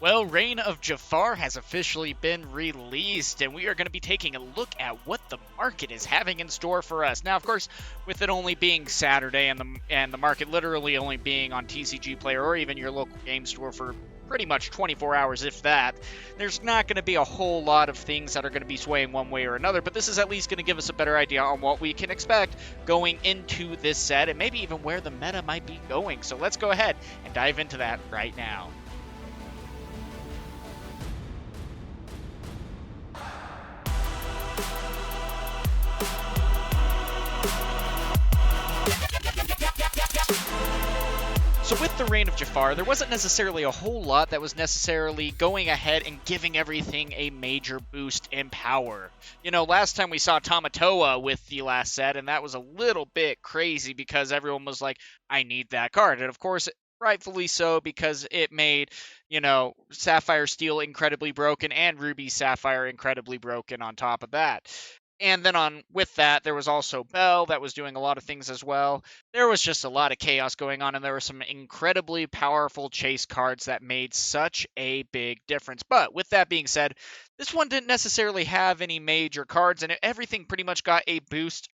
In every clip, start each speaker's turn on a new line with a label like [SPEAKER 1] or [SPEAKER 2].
[SPEAKER 1] Well, Reign of Jafar has officially been released, and we are going to be taking a look at what the market is having in store for us. Now, of course, with it only being Saturday and the market literally only being on TCG Player or even your local game store for pretty much 24 hours, if that, there's not going to be a whole lot of things that are going to be swaying one way or another, but this is at least going to give us a better idea on what we can expect going into this set and maybe even where the meta might be going. So let's go ahead and dive into that right now. So with the Reign of Jafar, there wasn't necessarily a whole lot that was necessarily going ahead and giving everything a major boost in power. You know, last time we saw Tamatoa with the last set, and that was a little bit crazy because everyone was like, I need that card. And of course, rightfully so, because it made, you know, Sapphire Steel incredibly broken and Ruby Sapphire incredibly broken on top of that. And then on with that, there was also Bell that was doing a lot of things as well. There was just a lot of chaos going on, and there were some incredibly powerful chase cards that made such a big difference. But with that being said, this one didn't necessarily have any major cards, and everything pretty much got a boost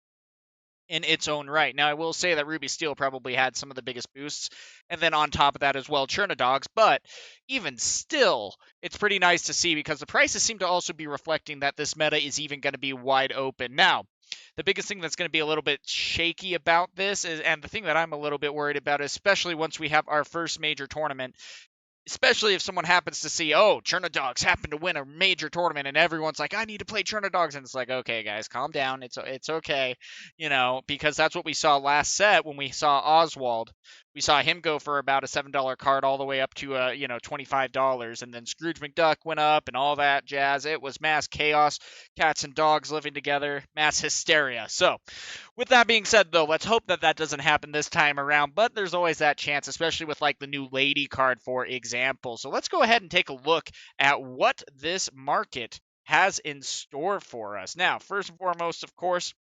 [SPEAKER 1] in its own right. Now, I will say that Ruby Steel probably had some of the biggest boosts, and then on top of that as well, Chernadogs, but even still, it's pretty nice to see because the prices seem to also be reflecting that this meta is even going to be wide open. Now, the biggest thing that's going to be a little bit shaky about this is, and the thing that I'm a little bit worried about, especially once we have our first major tournament, especially if someone happens to see, oh, Chernadogs happen to win a major tournament, and everyone's like, I need to play Chernadogs, and it's like, okay, guys, calm down. It's okay, you know, because that's what we saw last set when we saw Oswald. We saw him go for about a $7 card all the way up to $25, and then Scrooge McDuck went up and all that jazz. It was mass chaos, cats and dogs living together, mass hysteria. So, with that being said, though, let's hope that that doesn't happen this time around, but there's always that chance, especially with like the new lady card, for example. So let's go ahead and take a look at what this market has in store for us. Now, first and foremost, of course,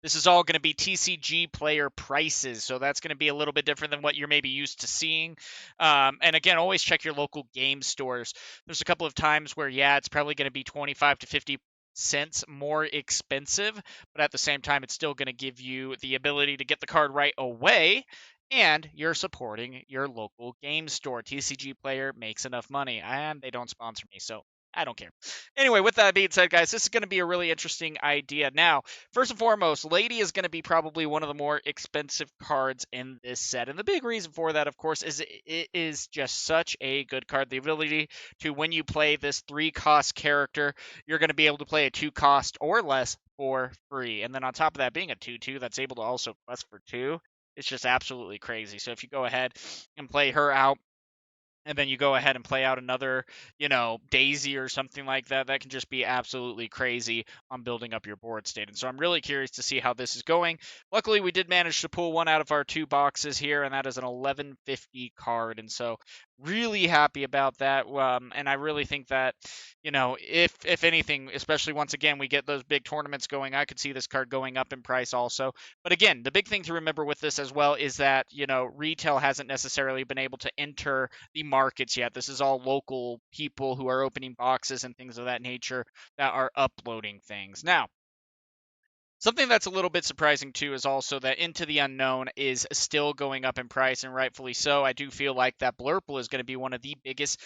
[SPEAKER 1] this is all going to be TCG player prices, so that's going to be a little bit different than what you're maybe used to seeing. And again, always check your local game stores. There's a couple of times where, yeah, it's probably going to be 25 to 50 cents more expensive, but at the same time, it's still going to give you the ability to get the card right away, and you're supporting your local game store. TCG Player makes enough money, and they don't sponsor me, so I don't care. Anyway, with that being said, guys, this is going to be a really interesting idea. Now, first and foremost, Lady is going to be probably one of the more expensive cards in this set. And the big reason for that, of course, is it is just such a good card. The ability to, when you play this 3-cost character, you're going to be able to play a 2-cost or less for free. And then on top of that, being a 2/2 that's able to also quest for 2, it's just absolutely crazy. So if you go ahead and play her out, and then you go ahead and play out another, Daisy or something like that, that can just be absolutely crazy on building up your board state. And so I'm really curious to see how this is going. Luckily, we did manage to pull one out of our 2 boxes here, and that is an 1150 card. And so really happy about that. And I really think that, if anything, especially once again, we get those big tournaments going, I could see this card going up in price also. But again, the big thing to remember with this as well is that, retail hasn't necessarily been able to enter the markets yet. This is all local people who are opening boxes and things of that nature that are uploading things. Now, something that's a little bit surprising too is also that Into the Unknown is still going up in price, and rightfully so. I do feel like that Blurple is going to be one of the biggest,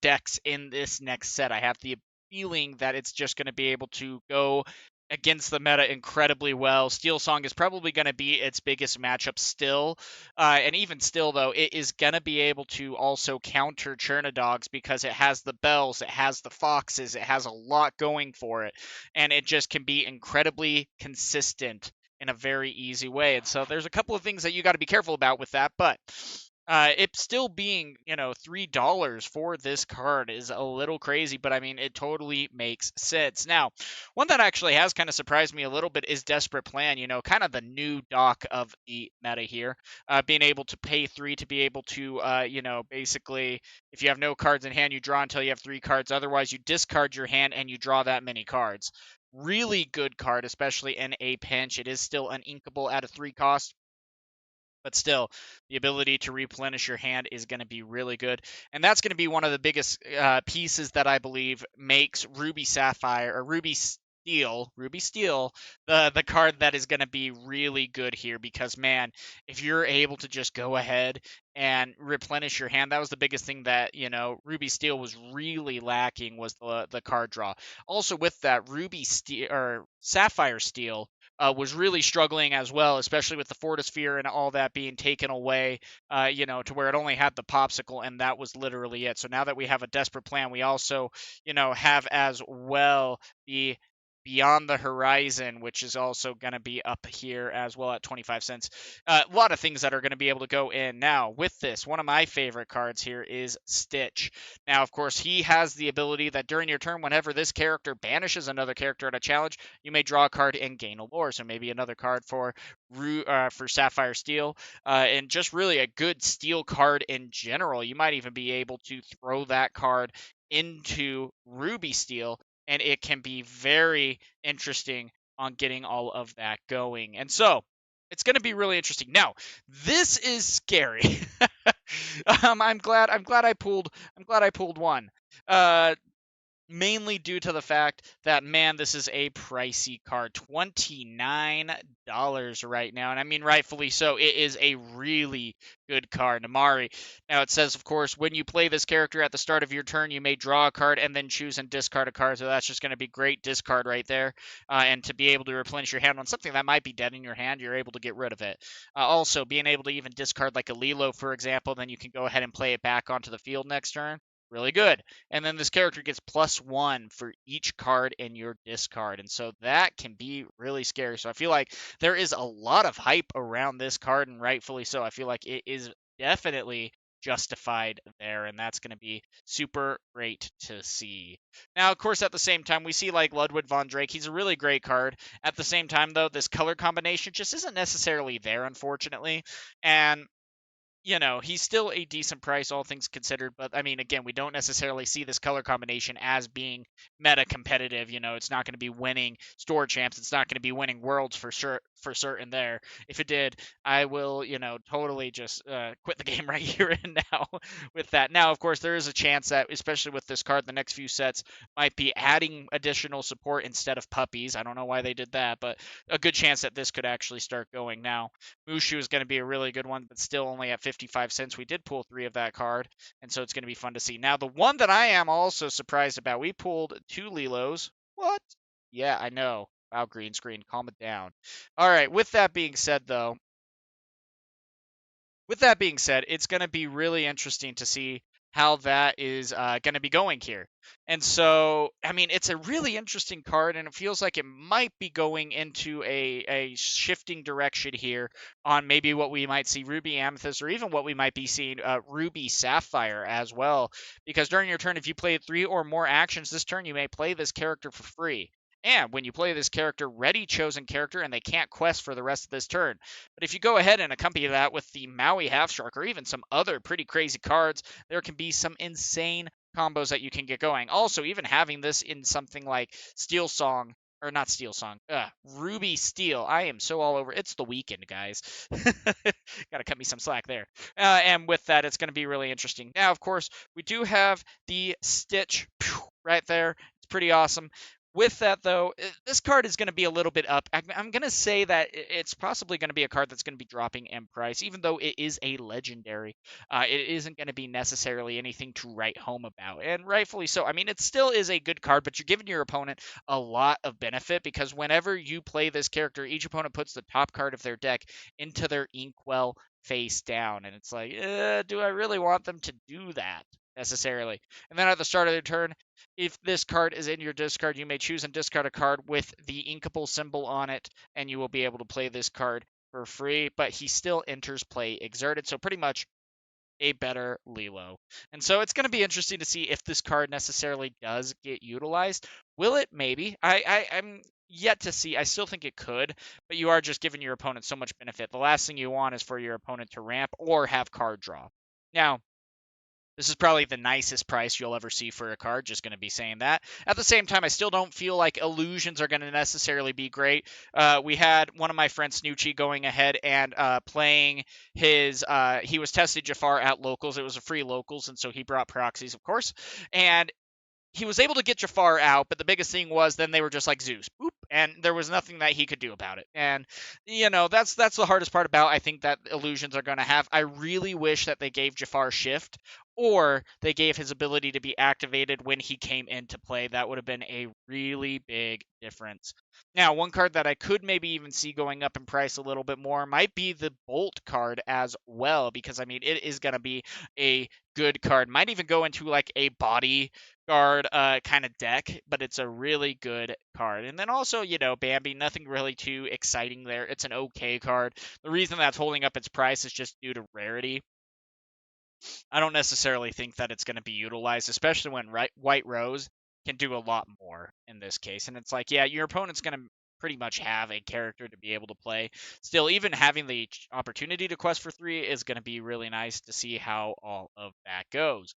[SPEAKER 1] decks in this next set. I have the feeling that it's just going to be able to go against the meta incredibly well. Steel Song is probably going to be its biggest matchup still. And even still, though, it is going to be able to also counter Chernadogs because it has the bells, it has the foxes, it has a lot going for it. And it just can be incredibly consistent in a very easy way. And so there's a couple of things that you got to be careful about with that. But it still being, $3 for this card is a little crazy, but I mean, it totally makes sense. Now, one that actually has kind of surprised me a little bit is Desperate Plan, kind of the new doc of the meta here. Being able to pay 3 to be able to, basically, if you have no cards in hand, you draw until you have 3 cards. Otherwise, you discard your hand and you draw that many cards. Really good card, especially in a pinch. It is still uninkable at a 3 cost. But still, the ability to replenish your hand is going to be really good. And that's going to be one of the biggest pieces that I believe makes Ruby Sapphire or Ruby Steel, the card that is going to be really good here. Because, man, if you're able to just go ahead and replenish your hand, that was the biggest thing that, Ruby Steel was really lacking, was the card draw. Also, with that, Ruby Steel or Sapphire Steel was really struggling as well, especially with the Fortisphere and all that being taken away, to where it only had the popsicle, and that was literally it. So now that we have a desperate plan, we also, have as well the Beyond the Horizon, which is also going to be up here as well at 25 cents. A lot of things that are going to be able to go in. Now, with this, one of my favorite cards here is Stitch. Now, of course, he has the ability that during your turn, whenever this character banishes another character at a challenge, you may draw a card and gain a lore. So maybe another card for Sapphire Steel, and just really a good steel card in general. You might even be able to throw that card into Ruby Steel, and it can be very interesting on getting all of that going. And so it's going to be really interesting. Now, this is scary. I'm glad I pulled one. Mainly due to the fact that, man, this is a pricey card. $29 right now. And I mean, rightfully so. It is a really good card. Namaari. Now, it says, of course, when you play this character at the start of your turn, you may draw a card and then choose and discard a card. So that's just going to be great discard right there. And to be able to replenish your hand on something that might be dead in your hand, you're able to get rid of it. Also, being able to even discard like a Lilo, for example, then you can go ahead and play it back onto the field next turn. Really good. And then this character gets +1 for each card in your discard. And so that can be really scary. So I feel like there is a lot of hype around this card, and rightfully so. I feel like it is definitely justified there, and that's going to be super great to see. Now, of course, at the same time, we see like Ludwig von Drake. He's a really great card. At the same time, though, this color combination just isn't necessarily there, unfortunately. And he's still a decent price, all things considered. But I mean, again, we don't necessarily see this color combination as being meta competitive. It's not going to be winning store champs. It's not going to be winning worlds for sure, for certain there. If it did, I will, totally just quit the game right here and now with that. Now, of course, there is a chance that, especially with this card, the next few sets might be adding additional support instead of puppies. I don't know why they did that, but a good chance that this could actually start going. Now, Mushu is going to be a really good one, but still only at 55 cents. We did pull 3 of that card, and so it's going to be fun to see. Now, the one that I am also surprised about, we pulled 2 Lilos. What? Yeah, I know. Wow, green screen, calm it down. All right, with that being said, though, it's going to be really interesting to see how that is going to be going here. And so, I mean, it's a really interesting card, and it feels like it might be going into a shifting direction here on maybe what we might see Ruby Amethyst, or even what we might be seeing Ruby Sapphire as well. Because during your turn, if you play 3 or more actions this turn, you may play this character for free. And when you play this character, ready chosen character, and they can't quest for the rest of this turn. But if you go ahead and accompany that with the Maui Half Shark, or even some other pretty crazy cards, there can be some insane combos that you can get going. Also, even having this in something like Steel Song, or not Steel Song, Ruby Steel. I am so all over. It's the weekend, guys. Gotta cut me some slack there. And with that, it's going to be really interesting. Now, of course, we do have the Stitch right there. It's pretty awesome. With that, though, this card is going to be a little bit up. I'm going to say that it's possibly going to be a card that's going to be dropping in price, even though it is a legendary. It isn't going to be necessarily anything to write home about, and rightfully so. I mean, it still is a good card, but you're giving your opponent a lot of benefit, because whenever you play this character, each opponent puts the top card of their deck into their Inkwell face down, and it's like, do I really want them to do that necessarily? And then at the start of their turn, if this card is in your discard, you may choose and discard a card with the inkable symbol on it, and you will be able to play this card for free, but he still enters play exerted, so pretty much a better Lilo. And so it's going to be interesting to see if this card necessarily does get utilized. Will it? Maybe. I'm yet to see. I still think it could, but you are just giving your opponent so much benefit. The last thing you want is for your opponent to ramp or have card draw. Now, This is probably the nicest price you'll ever see for a card, just going to be saying that. At the same time, I still don't feel like illusions are going to necessarily be great. We had one of my friends, Snoochie, going ahead and playing he was tested Jafar at locals. It was a free locals, and so he brought proxies, of course. And he was able to get Jafar out, but the biggest thing was then they were just like Zeus, boop, and there was nothing that he could do about it. And that's the hardest part about I think that illusions are going to have. I really wish that they gave Jafar shift or they gave his ability to be activated when he came into play. That would have been a really big difference. Now, one card that I could maybe even see going up in price a little bit more might be the Bolt card as well, because I mean it is going to be a good card. Might even go into like a body guard kind of deck, but it's a really good card. And then also, Bambi, nothing really too exciting there. It's an okay card. The reason that's holding up its price is just due to rarity. I don't necessarily think that it's going to be utilized, especially when White Rose can do a lot more in this case. And it's like, yeah, your opponent's going to pretty much have a character to be able to play. Still, even having the opportunity to quest for 3 is going to be really nice to see how all of that goes.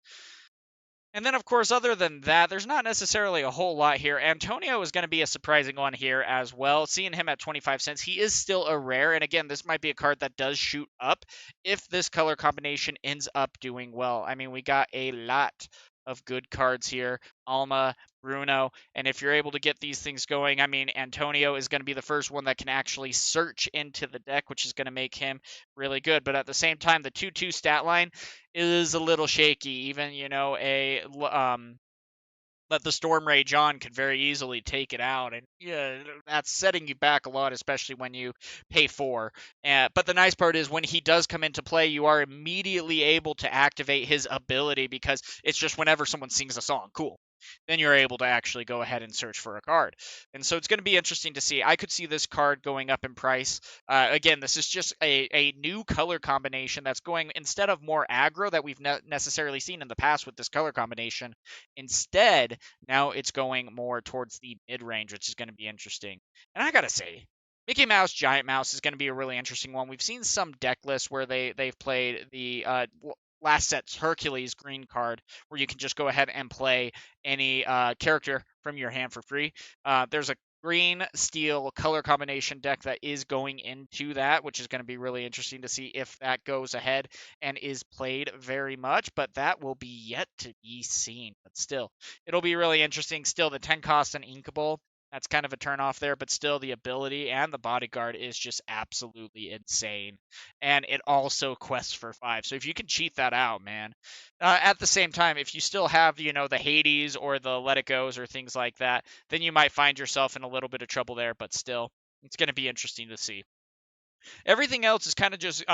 [SPEAKER 1] And then, of course, other than that, there's not necessarily a whole lot here. Antonio is going to be a surprising one here as well. Seeing him at 25 cents, he is still a rare. And again, this might be a card that does shoot up if this color combination ends up doing well. I mean, we got a lot of good cards here. Alma, Bruno, and if you're able to get these things going, I mean, Antonio is going to be the first one that can actually search into the deck, which is going to make him really good. But at the same time, the 2-2 stat line is a little shaky. Even, let the Storm Rage on could very easily take it out. And yeah, that's setting you back a lot, especially when you pay 4. But the nice part is when he does come into play, you are immediately able to activate his ability because it's just whenever someone sings a song. Cool. Then you're able to actually go ahead and search for a card. And so it's going to be interesting to see. I could see this card going up in price. Again, this is just a new color combination that's going, instead of more aggro that we've necessarily seen in the past with this color combination, instead, now it's going more towards the mid-range, which is going to be interesting. And I got to say, Mickey Mouse, Giant Mouse is going to be a really interesting one. We've seen some deck lists where they've played the last set's Hercules green card, where you can just go ahead and play any character from your hand for free. There's a green steel color combination deck that is going into that, which is going to be really interesting to see if that goes ahead and is played very much, but that will be yet to be seen. But still, it'll be really interesting. Still, the 10 cost and Inkable, that's kind of a turnoff there, but still the ability and the bodyguard is just absolutely insane. And it also quests for 5. So if you can cheat that out, man. At the same time, if you still have, the Hades or the Let It Goes or things like that, then you might find yourself in a little bit of trouble there, but still, it's going to be interesting to see. Everything else is kind of just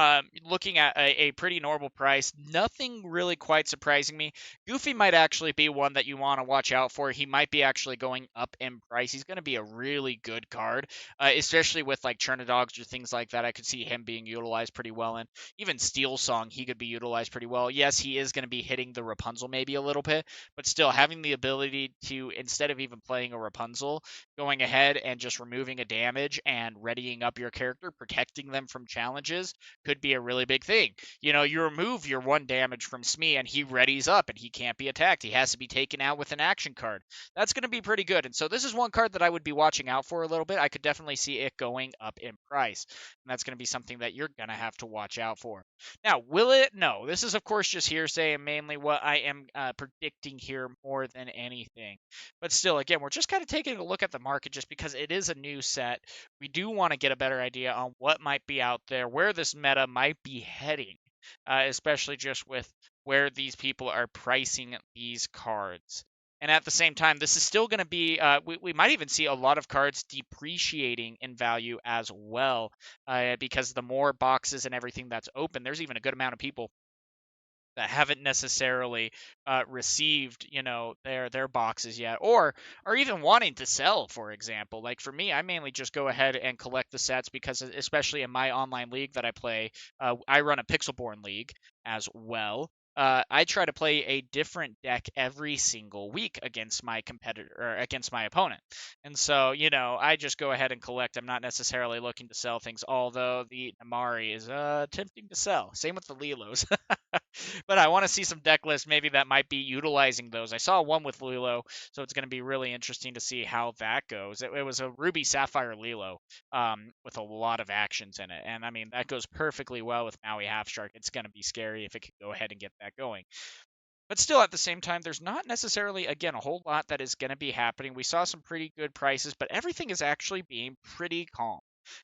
[SPEAKER 1] looking at a pretty normal price. Nothing really quite surprising me. Goofy might actually be one that you want to watch out for. He might be actually going up in price. He's going to be a really good card, especially with like Chernadogs or things like that. I could see him being utilized pretty well. And even Steel Song, he could be utilized pretty well. Yes, he is going to be hitting the Rapunzel maybe a little bit, but still having the ability to, instead of even playing a Rapunzel, going ahead and just removing a damage and readying up your character, protecting them from challenges could be a really big thing. You remove your 1 damage from Smee and he readies up and he can't be attacked. He has to be taken out with an action card. That's going to be pretty good. And so this is one card that I would be watching out for a little bit. I could definitely see it going up in price. And that's going to be something that you're going to have to watch out for. Now, will it? No. This is, of course, just hearsay and mainly what I am predicting here more than anything. But still, again, we're just kind of taking a look at the market just because it is a new set. We do want to get a better idea on what might be out there, where this meta might be heading, especially just with where these people are pricing these cards. And at the same time, this is still going to be, we might even see a lot of cards depreciating in value as well, because the more boxes and everything that's open, there's even a good amount of people that haven't necessarily received, their boxes yet, or are even wanting to sell. For example, like for me, I mainly just go ahead and collect the sets because, especially in my online league that I play, I run a Pixelborn league as well. I try to play a different deck every single week against my competitor or against my opponent. And so, I just go ahead and collect. I'm not necessarily looking to sell things, although the Namaari is tempting to sell. Same with the Lilos. But I want to see some deck lists maybe that might be utilizing those. I saw one with Lilo, so it's going to be really interesting to see how that goes. It was a Ruby Sapphire Lilo with a lot of actions in it. And I mean, that goes perfectly well with Maui Half Shark. It's going to be scary if it could go ahead and get that going. But still, at the same time, there's not necessarily, again, a whole lot that is going to be happening. We saw some pretty good prices, but everything is actually being pretty calm.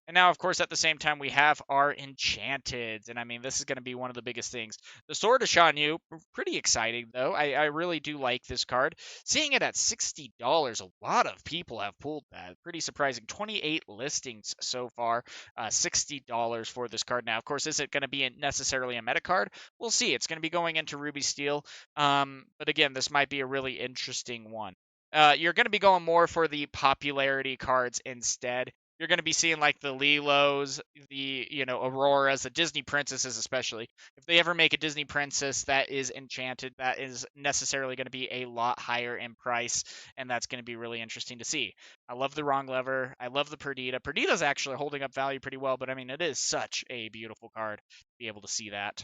[SPEAKER 1] And now, of course, at the same time, we have our Enchanteds. And I mean, this is going to be one of the biggest things. The Sword of Shanyu, pretty exciting, though. I really do like this card. Seeing it at $60, a lot of people have pulled that. Pretty surprising. 28 listings so far. $60 for this card. Now, of course, is it going to be necessarily a meta card? We'll see. It's going to be going into Ruby Steel. But again, this might be a really interesting one. You're going to be going more for the popularity cards instead. You're going to be seeing like the Lilos, the Auroras, the Disney princesses especially. If they ever make a Disney princess that is enchanted, that is necessarily going to be a lot higher in price, and that's going to be really interesting to see. I love the Wrong Lever. I love the Perdita. Perdita's actually holding up value pretty well, but I mean, it is such a beautiful card to be able to see that.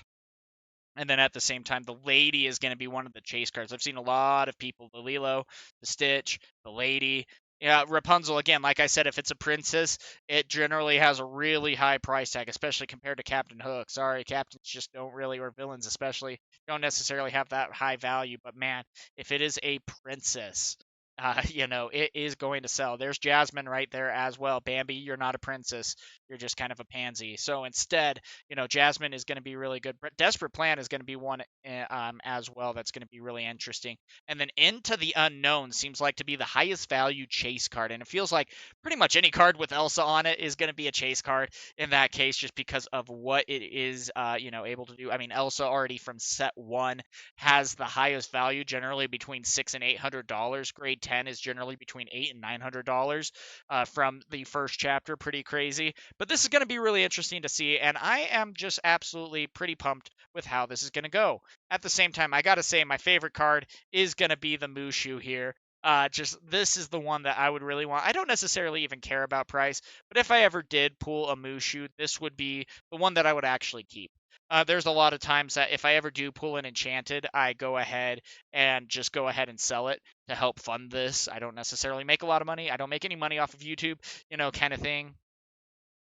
[SPEAKER 1] And then at the same time, the Lady is going to be one of the chase cards. I've seen a lot of people, the Lilo, the Stitch, the Lady. Yeah, Rapunzel, again, like I said, if it's a princess, it generally has a really high price tag, especially compared to Captain Hook. Sorry, captains just don't really, or villains especially, don't necessarily have that high value. But man, if it is a princess, it is going to sell. There's Jasmine right there as well. Bambi, you're not a princess. You're just kind of a pansy. So instead, Jasmine is going to be really good. Desperate Plan is going to be one as well. That's going to be really interesting. And then Into the Unknown seems like to be the highest value chase card. And it feels like pretty much any card with Elsa on it is going to be a chase card in that case, just because of what it is, able to do. I mean, Elsa already from set 1 has the highest value, generally between $600 and $800. Grade 10 is generally between $800 and $900 from the first chapter. Pretty crazy. But this is going to be really interesting to see, and I am just absolutely pretty pumped with how this is going to go. At the same time, I got to say my favorite card is going to be the Mushu here. This is the one that I would really want. I don't necessarily even care about price, but if I ever did pull a Mushu, this would be the one that I would actually keep. There's a lot of times that if I ever do pull an Enchanted, I go ahead and just go ahead and sell it to help fund this. I don't necessarily make a lot of money. I don't make any money off of YouTube, kind of thing.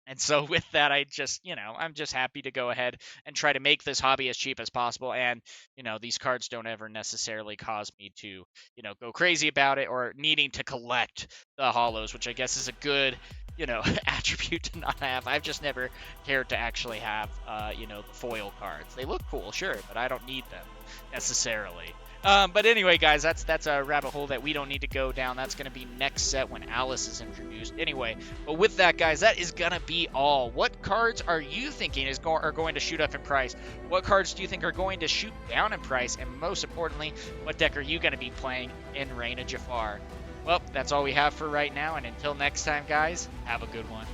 [SPEAKER 1] And so with that, I'm just happy to go ahead and try to make this hobby as cheap as possible. And, these cards don't ever necessarily cause me to, go crazy about it or needing to collect the holos, which I guess is a good, attribute to not have. I've just never cared to actually have, the foil cards. They look cool, sure, but I don't need them necessarily. But anyway, guys, that's a rabbit hole that we don't need to go down. That's going to be next set when Alice is introduced. Anyway, but with that, guys, that is going to be all. What cards are you thinking are going to shoot up in price? What cards do you think are going to shoot down in price? And most importantly, what deck are you going to be playing in Reign of Jafar? Well, that's all we have for right now. And until next time, guys, have a good one.